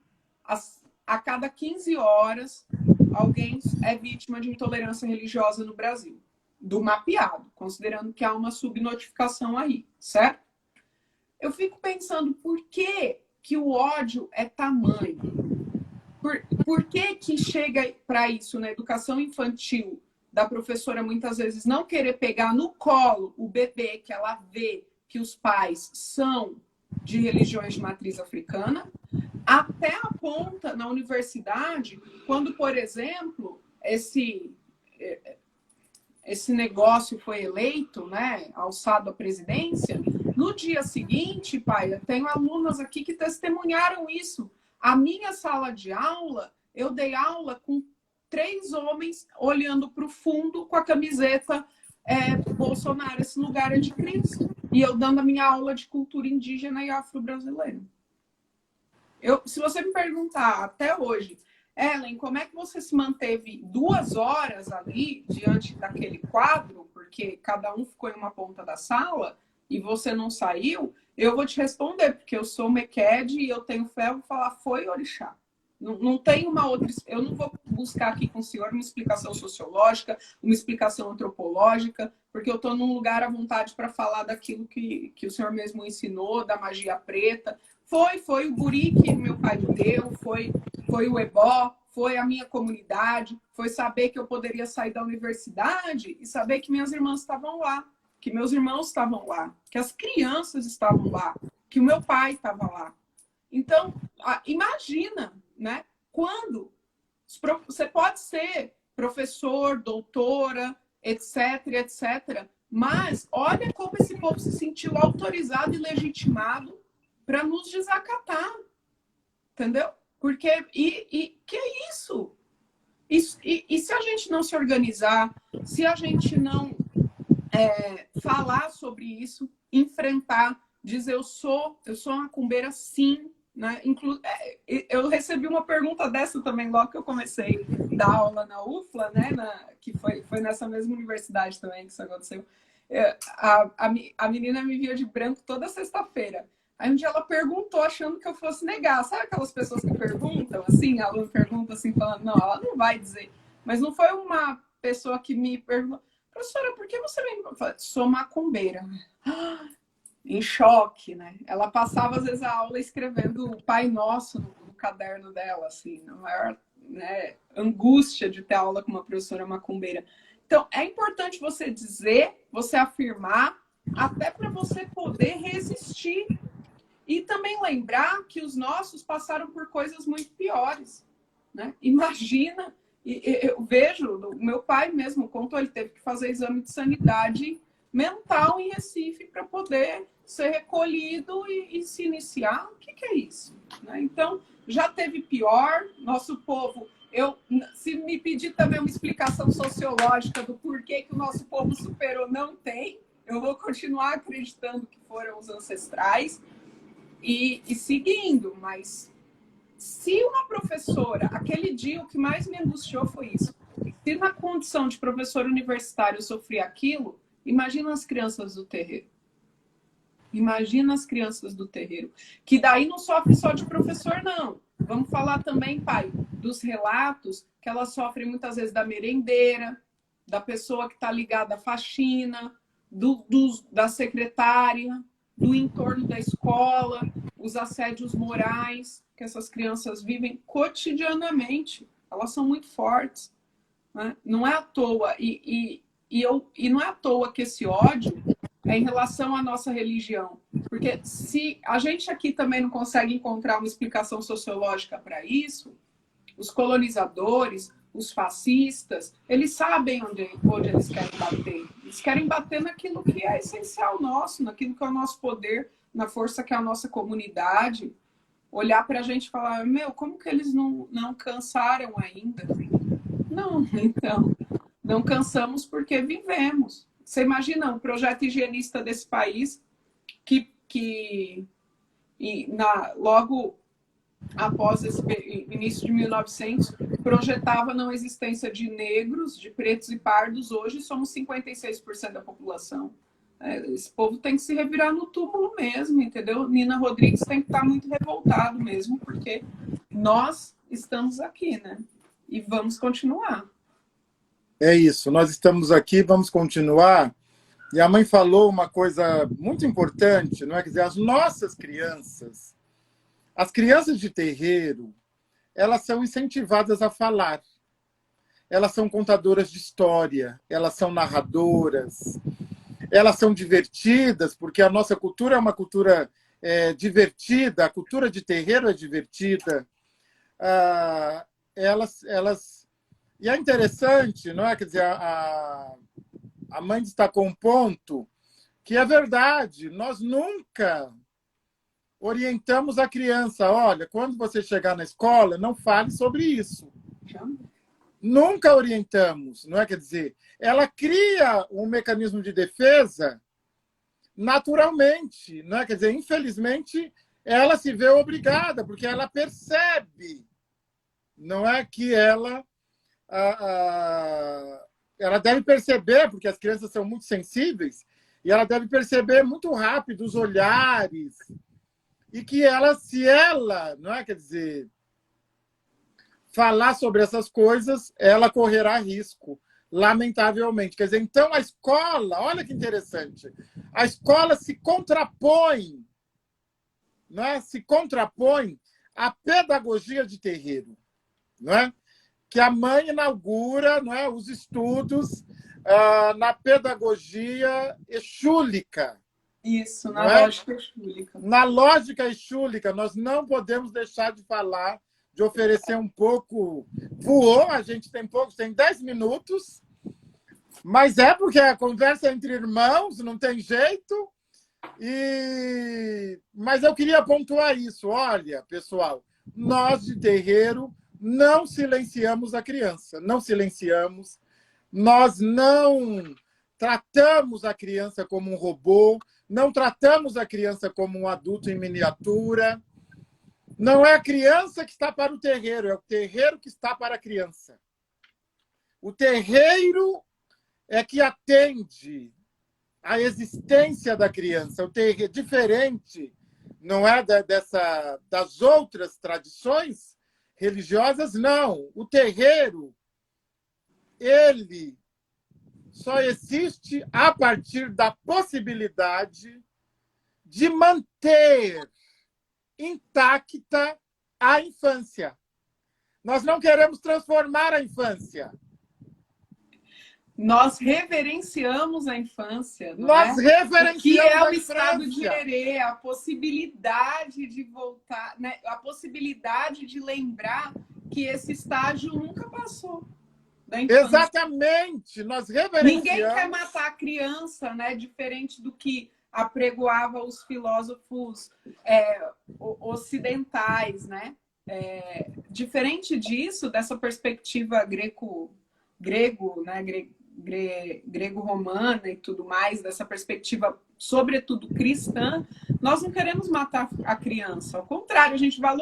a cada 15 horas, alguém é vítima de intolerância religiosa no Brasil. Do mapeado, considerando que há uma subnotificação aí, certo? Eu fico pensando, por que o ódio é tamanho? Por que chega para isso na educação infantil, da professora muitas vezes não querer pegar no colo o bebê que ela vê que os pais são de religiões de matriz africana, até a ponta na universidade, quando, por exemplo, esse negócio foi eleito, né, alçado à presidência, no dia seguinte, pai, eu tenho alunas aqui que testemunharam isso. A minha sala de aula, eu dei aula com 3 homens olhando para o fundo com a camiseta Bolsonaro, esse lugar é de Cristo. E eu dando a minha aula de cultura indígena e afro-brasileira. Se você me perguntar até hoje, Ellen, como é que você se manteve 2 horas ali diante daquele quadro, porque cada um ficou em uma ponta da sala e você não saiu, eu vou te responder, porque eu sou Mequede e eu tenho fé, eu vou falar, foi orixá. Não tem uma outra... Eu não vou buscar aqui com o senhor uma explicação sociológica, uma explicação antropológica, porque eu estou num lugar à vontade para falar daquilo que o senhor mesmo ensinou, da magia preta. Foi o guri que meu pai me deu, foi o ebó, foi a minha comunidade, foi saber que eu poderia sair da universidade e saber que minhas irmãs estavam lá, que meus irmãos estavam lá, que as crianças estavam lá, que o meu pai estava lá. Então, imagina, né? Quando você pode ser professor, doutora, etc, etc, mas olha como esse povo se sentiu autorizado e legitimado para nos desacatar, entendeu? Porque, que é isso? E se a gente não se organizar, se a gente não falar sobre isso, enfrentar, dizer eu sou uma macumbeira sim, né? Eu recebi uma pergunta dessa também logo que eu comecei a dar aula na UFLA, né? Que foi nessa mesma universidade também que isso aconteceu. A menina me via de branco toda sexta-feira. Aí um dia ela perguntou achando que eu fosse negar. Sabe aquelas pessoas que perguntam, assim, a aluna pergunta assim, falando, não, ela não vai dizer. Mas não foi uma pessoa que me perguntou, professora, por que você me... Eu falei, sou macumbeira. Em choque, né? Ela passava, às vezes, a aula escrevendo o Pai Nosso no caderno dela, assim, na maior, né, angústia de ter aula com uma professora macumbeira. Então, é importante você dizer, você afirmar, até para você poder resistir. E também lembrar que os nossos passaram por coisas muito piores, né? Imagina, eu vejo, o meu pai mesmo contou, ele teve que fazer exame de sanidade mental em Recife para poder ser recolhido e se iniciar. O que é isso? Né? Então, já teve pior, nosso povo... se me pedir também uma explicação sociológica do porquê que o nosso povo superou, não tem. Eu vou continuar acreditando que foram os ancestrais e seguindo, mas se uma professora, aquele dia o que mais me angustiou foi isso. Se na condição de professor universitário eu sofri aquilo, imagina as crianças do terreiro. Imagina as crianças do terreiro. Que daí não sofre só de professor, não. Vamos falar também, pai, dos relatos que elas sofrem muitas vezes da merendeira, da pessoa que está ligada à faxina, da secretária, do entorno da escola, os assédios morais que essas crianças vivem cotidianamente. Elas são muito fortes, né? Não é à toa. E não é à toa que esse ódio é em relação à nossa religião. Porque se a gente aqui também não consegue encontrar uma explicação sociológica para isso, os colonizadores, os fascistas, eles sabem onde eles querem bater. Eles querem bater naquilo que é essencial nosso, naquilo que é o nosso poder, na força que é a nossa comunidade. Olhar para a gente e falar, meu, como que eles não cansaram ainda? Não, então, não cansamos porque vivemos. Você imagina um projeto higienista desse país logo após esse início de 1900, projetava a não existência de negros, de pretos e pardos. Hoje somos 56% da população. Esse povo tem que se revirar no túmulo mesmo, entendeu? Nina Rodrigues tem que estar muito revoltado mesmo, porque nós estamos aqui, né? E vamos continuar. É isso, nós estamos aqui, vamos continuar. E a mãe falou uma coisa muito importante, não é? Quer dizer, as nossas crianças, as crianças de terreiro, elas são incentivadas a falar. Elas são contadoras de história, elas são narradoras, elas são divertidas, porque a nossa cultura é uma cultura divertida, a cultura de terreiro é divertida. E é interessante, não é? Quer dizer, a mãe destacou um ponto que é verdade, nós nunca orientamos a criança, olha, quando você chegar na escola, não fale sobre isso. Nunca orientamos, não é? Quer dizer, ela cria um mecanismo de defesa naturalmente, não é? Quer dizer, infelizmente, ela se vê obrigada, porque ela percebe, não é que ela deve perceber, porque as crianças são muito sensíveis, e ela deve perceber muito rápido os olhares, e que se ela, não é? Quer dizer, falar sobre essas coisas, ela correrá risco, lamentavelmente. Quer dizer, então a escola, olha que interessante, a escola se contrapõe, não é? Se contrapõe à pedagogia de terreiro, não é? Que a mãe inaugura, não é? Os estudos na pedagogia exúlica. Isso, na lógica exúlica. Na lógica exúlica, nós não podemos deixar de falar, de oferecer um pouco. Voou, a gente tem 10 minutos, mas é porque a conversa é entre irmãos, não tem jeito. Mas eu queria pontuar isso. Olha, pessoal, nós de terreiro não silenciamos a criança, não silenciamos. Nós não tratamos a criança como um robô, não tratamos a criança como um adulto em miniatura. Não é a criança que está para o terreiro, é o terreiro que está para a criança. O terreiro é que atende à existência da criança. O terreiro, diferente, não é das outras tradições religiosas, não. O terreiro, ele só existe a partir da possibilidade de manter intacta a infância. Nós não queremos transformar a infância. Nós reverenciamos a infância, não Nós reverenciamos que é o a estado de infância. Herê, a possibilidade de voltar, né? A possibilidade de lembrar que esse estágio nunca passou da infância. Exatamente, nós reverenciamos. Ninguém quer matar a criança, né? Diferente do que apregoava os filósofos ocidentais, né? Diferente disso, dessa perspectiva grego-romana e tudo mais, dessa perspectiva, sobretudo cristã, nós não queremos matar a criança. Ao contrário, a gente vai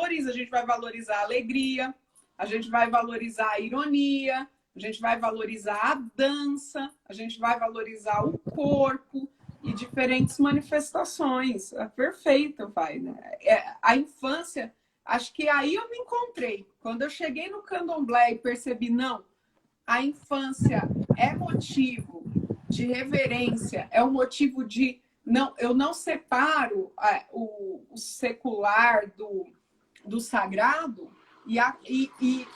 valorizar a alegria, a gente vai valorizar a ironia, a gente vai valorizar a dança, a gente vai valorizar o corpo e diferentes manifestações. É perfeito, pai, né? A infância, acho que aí eu me encontrei. Quando eu cheguei no candomblé e percebi, não, a infância é motivo de reverência, é um motivo de... Não, eu não separo o secular do sagrado, e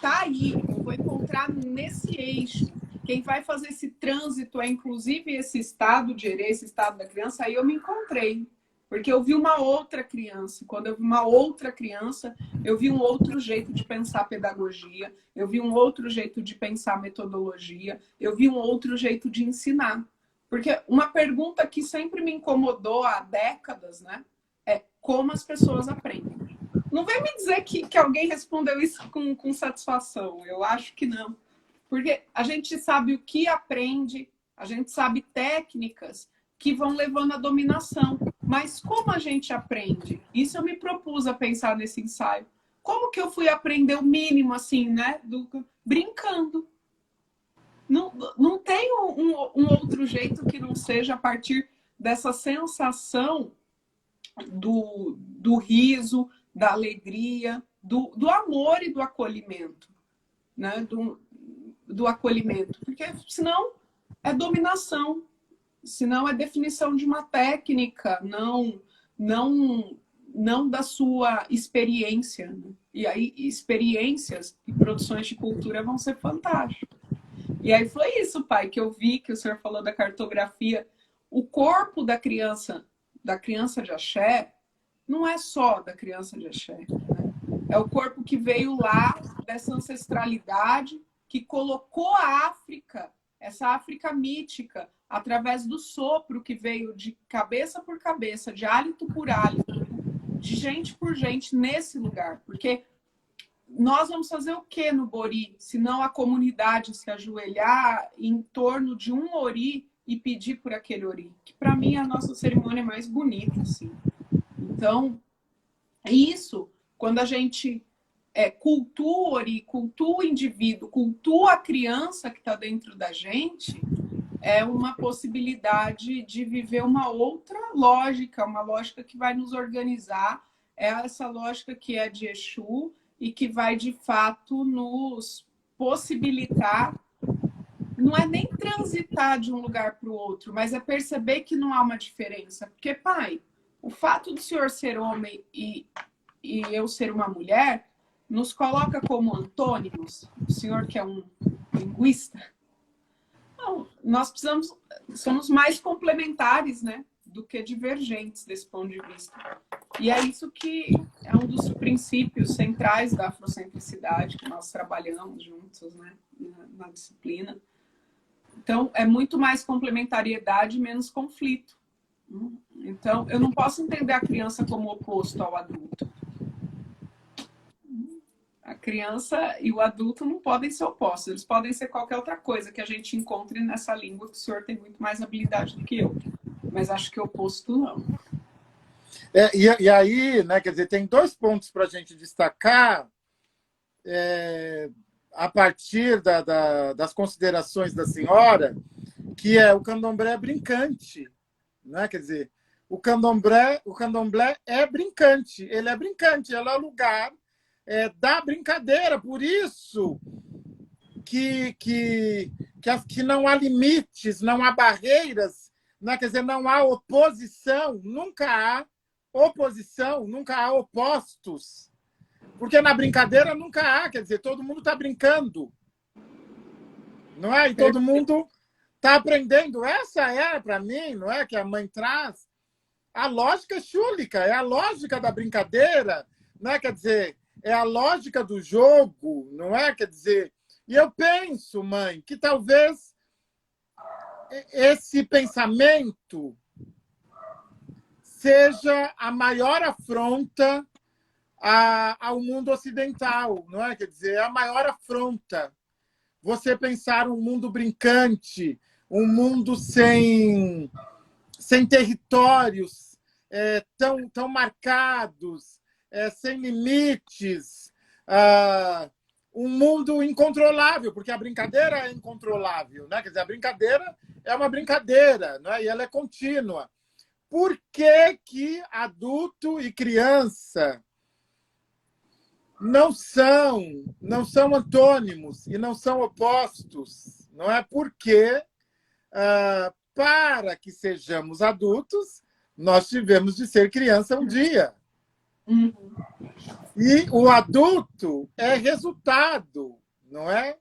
tá aí, eu vou encontrar nesse eixo. Quem vai fazer esse trânsito é, inclusive, esse estado de Herê, esse estado da criança, aí eu me encontrei. Porque eu vi uma outra criança. Quando eu vi uma outra criança, eu vi um outro jeito de pensar pedagogia, eu vi um outro jeito de pensar metodologia, eu vi um outro jeito de ensinar. Porque uma pergunta que sempre me incomodou há décadas, né, é como as pessoas aprendem. Não vem me dizer que alguém respondeu isso com satisfação. Eu acho que não. Porque a gente sabe o que aprende, a gente sabe técnicas que vão levando à dominação. Mas como a gente aprende? Isso eu me propus a pensar nesse ensaio. Como que eu fui aprender o mínimo, assim, né? Brincando. Não tem um outro jeito que não seja a partir dessa sensação do riso, da alegria, do amor e do acolhimento. Né? Do acolhimento. Porque senão é dominação. Senão é definição de uma técnica, não da sua experiência. Né? E aí, experiências e produções de cultura vão ser fantásticas. E aí foi isso, pai, que eu vi, que o senhor falou da cartografia. O corpo da criança de axé, não é só da criança de axé. Né? É o corpo que veio lá dessa ancestralidade, que colocou a África, essa África mítica, através do sopro que veio de cabeça por cabeça, de hálito por hálito, de gente por gente nesse lugar. Porque nós vamos fazer o que no Bori, se não a comunidade se ajoelhar em torno de um ori e pedir por aquele ori? Que para mim é a nossa cerimônia mais bonita, assim. Então, isso, quando a gente cultua o ori, cultua o indivíduo, cultua a criança que está dentro da gente, é uma possibilidade de viver uma outra lógica, uma lógica que vai nos organizar, é essa lógica que é de Exu e que vai, de fato, nos possibilitar, não é nem transitar de um lugar para o outro, mas é perceber que não há uma diferença. Porque, pai, o fato do senhor ser homem e eu ser uma mulher nos coloca como antônimos. O senhor que é um linguista. Não, nós somos mais complementares, né, do que divergentes desse ponto de vista. E é isso que é um dos princípios centrais da afrocentricidade que nós trabalhamos juntos, né, na disciplina. Então, é muito mais complementariedade e menos conflito. Então, eu não posso entender a criança como oposto ao adulto. A criança e o adulto não podem ser opostos, eles podem ser qualquer outra coisa que a gente encontre nessa língua, que o senhor tem muito mais habilidade do que eu. Mas acho que oposto não. E aí, né, quer dizer, tem dois pontos para a gente destacar a partir das considerações da senhora, que é o candomblé brincante. Né? Quer dizer, o candomblé é brincante, ele é brincante, ele é o lugar da brincadeira, por isso que não há limites, não há barreiras, né? Quer dizer, não há oposição, nunca há oposição, nunca há opostos, porque na brincadeira nunca há, quer dizer, todo mundo está brincando, não é? E todo mundo está aprendendo. Essa é, para mim, não é, que a mãe traz, a lógica chúlica, é a lógica da brincadeira, não é? Quer dizer, é a lógica do jogo, não é? Quer dizer, e eu penso, mãe, que talvez esse pensamento seja a maior afronta ao mundo ocidental, não é? Quer dizer, é a maior afronta. Você pensar um mundo brincante, um mundo sem territórios tão marcados, sem limites, um mundo incontrolável, porque a brincadeira é incontrolável, né? Quer dizer, a brincadeira é uma brincadeira, né? E ela é contínua. Por que adulto e criança não são antônimos e não são opostos? Não é? Porque, para que sejamos adultos, nós tivemos de ser criança um dia. E o adulto é resultado, não é?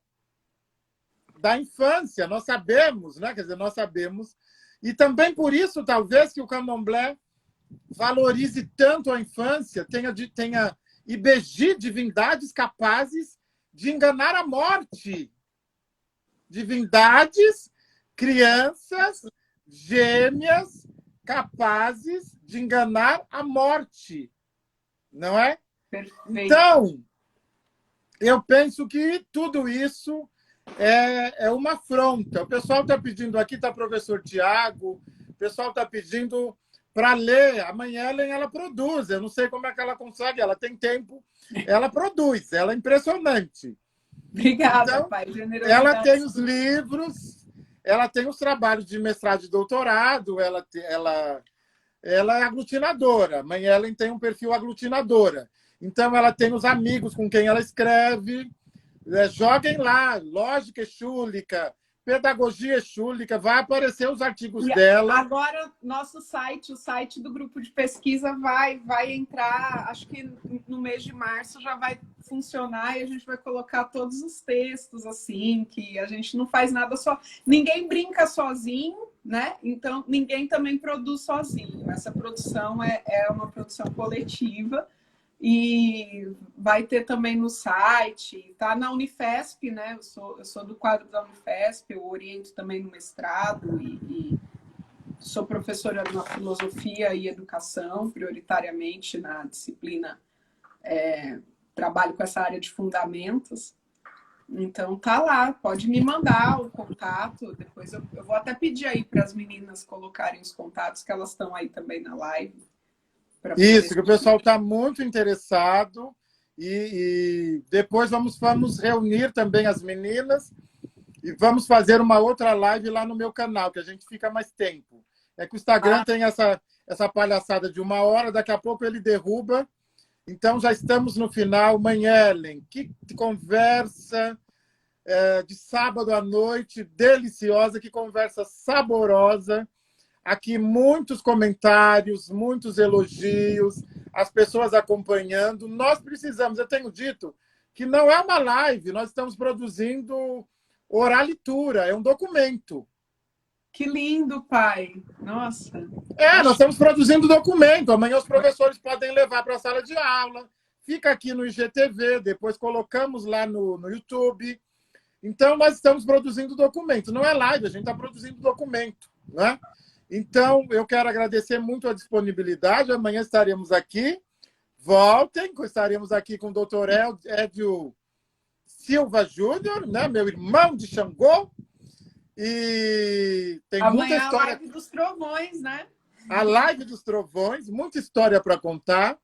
Da infância, nós sabemos, né? Quer dizer, nós sabemos. E também por isso, talvez, que o candomblé valorize tanto a infância, tenha IBG, divindades capazes de enganar a morte. Divindades, crianças, gêmeas, capazes de enganar a morte. Não é? Perfeito. Então, eu penso que tudo isso é uma afronta. O pessoal está pedindo aqui, está o professor Tiago, o pessoal está pedindo para ler. Amanhã ela produz. Eu não sei como é que ela consegue, ela tem tempo, ela produz, ela é impressionante. Obrigada, Então, pai. ela tem os Generosidade. livros, ela tem os trabalhos de mestrado e doutorado, ela é aglutinadora. Mãe Ellen tem um perfil aglutinadora. Então, ela tem os amigos com quem ela escreve. Joguem lá, lógica exúlica, pedagogia exúlica, vai aparecer os artigos E dela. agora, nosso site, o site do grupo de pesquisa vai entrar, acho que no mês de março já vai funcionar e a gente vai colocar todos os textos, assim, que a gente não faz nada só. Ninguém brinca sozinho, né? Então, ninguém também produz sozinho. Essa produção é uma produção coletiva. E vai ter também no site, tá na Unifesp, né? Eu sou do quadro da Unifesp, eu oriento também no mestrado e sou professora na filosofia e educação, prioritariamente na disciplina, trabalho com essa área de fundamentos. Então tá lá, pode me mandar o contato, depois eu vou até pedir aí para as meninas colocarem os contatos, que elas estão aí também na live. Isso, que o pessoal está muito interessado e depois vamos reunir também as meninas e vamos fazer uma outra live lá no meu canal, que a gente fica mais tempo. É que o Instagram tem essa palhaçada de 1 hora, daqui a pouco ele derruba. Então já estamos no final. Mãe Ellen, que conversa de sábado à noite, deliciosa, que conversa saborosa. Aqui muitos comentários, muitos elogios, as pessoas acompanhando. Nós precisamos, eu tenho dito, que não é uma live, nós estamos produzindo oralitura, é um documento. Que lindo, pai! Nossa! Nós estamos produzindo documento. Amanhã os professores podem levar para a sala de aula. Fica aqui no IGTV, depois colocamos lá no YouTube. Então, nós estamos produzindo documento. Não é live, a gente está produzindo documento, né? Então, eu quero agradecer muito a disponibilidade. Amanhã estaremos aqui. Voltem, estaremos aqui com o doutor Edio Silva Júnior, né? Meu irmão de Xangô. E tem amanhã muita história. A live dos trovões, né? A live dos trovões, muita história para contar.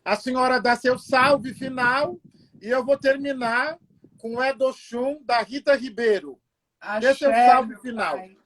A senhora dá seu salve final e eu vou terminar com o Edoxum da Rita Ribeiro. Esse é o salve final. Pai.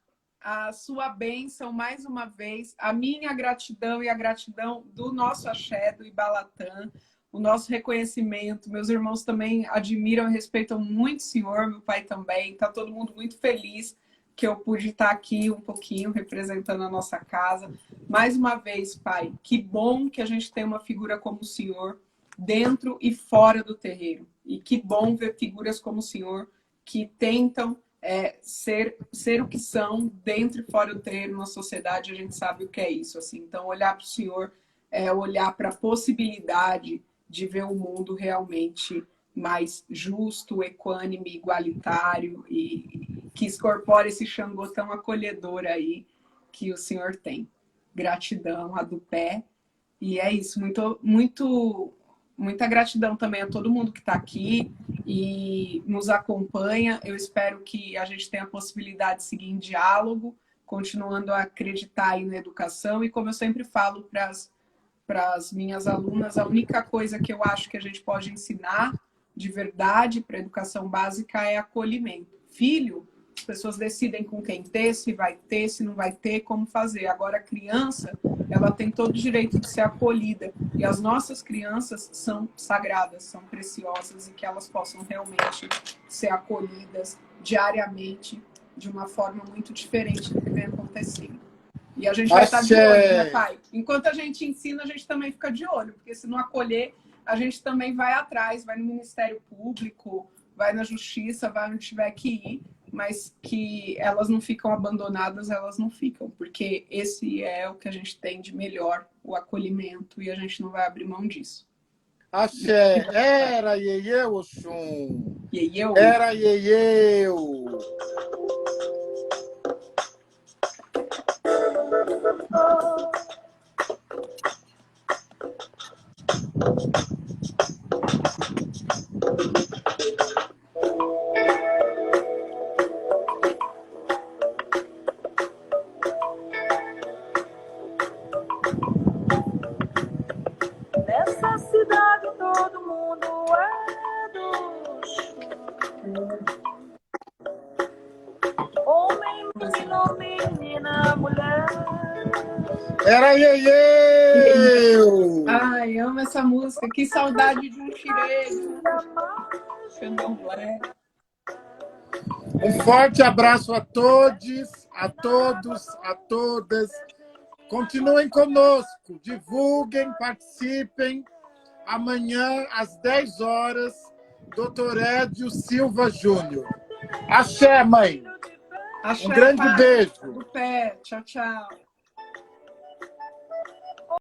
A sua bênção, mais uma vez, a minha gratidão e a gratidão do nosso axé, do Ibalatã, o nosso reconhecimento. Meus irmãos também admiram e respeitam muito o senhor, meu pai também. Está todo mundo muito feliz que eu pude estar aqui um pouquinho representando a nossa casa. Mais uma vez, pai, que bom que a gente tem uma figura como o senhor dentro e fora do terreiro. E que bom ver figuras como o senhor que tentam ser o que são dentro e fora do terreiro na sociedade. A gente sabe o que é isso. Assim. Então, olhar para o senhor é olhar para a possibilidade de ver o mundo realmente mais justo, equânime, igualitário e que incorpora esse Xangô tão acolhedor aí que o senhor tem. Gratidão, a do pé. E é isso. Muita gratidão também a todo mundo que está aqui e nos acompanha. Eu espero que a gente tenha a possibilidade de seguir em diálogo, continuando a acreditar aí na educação. E como eu sempre falo para as minhas alunas, a única coisa que eu acho que a gente pode ensinar de verdade para a educação básica é acolhimento. Filho, as pessoas decidem com quem ter, se vai ter, se não vai ter, como fazer. Agora, a criança, ela tem todo o direito de ser acolhida. E as nossas crianças são sagradas, são preciosas e que elas possam realmente ser acolhidas diariamente de uma forma muito diferente do que vem acontecendo. E a gente vai estar de olho, né, pai? Enquanto a gente ensina, a gente também fica de olho. Porque se não acolher, a gente também vai atrás, vai no Ministério Público, vai na Justiça, vai onde tiver que ir, mas que elas não ficam abandonadas, elas não ficam, porque esse é o que a gente tem de melhor, o acolhimento, e a gente não vai abrir mão disso. Axé, era Iê Oxum. E eu, Era Iê. Nessa cidade todo mundo é do homem, menino, menina, mulher. Era Iê. ai, amo essa música, que saudade de um xireiro, candomblé. Um forte abraço a todos, a todos, a todas. Continuem conosco, divulguem, participem. Amanhã, às 10 horas, Dr. Edio Silva Júnior. Axé, mãe. Axé, Um grande pai, beijo. do pé. Tchau, tchau.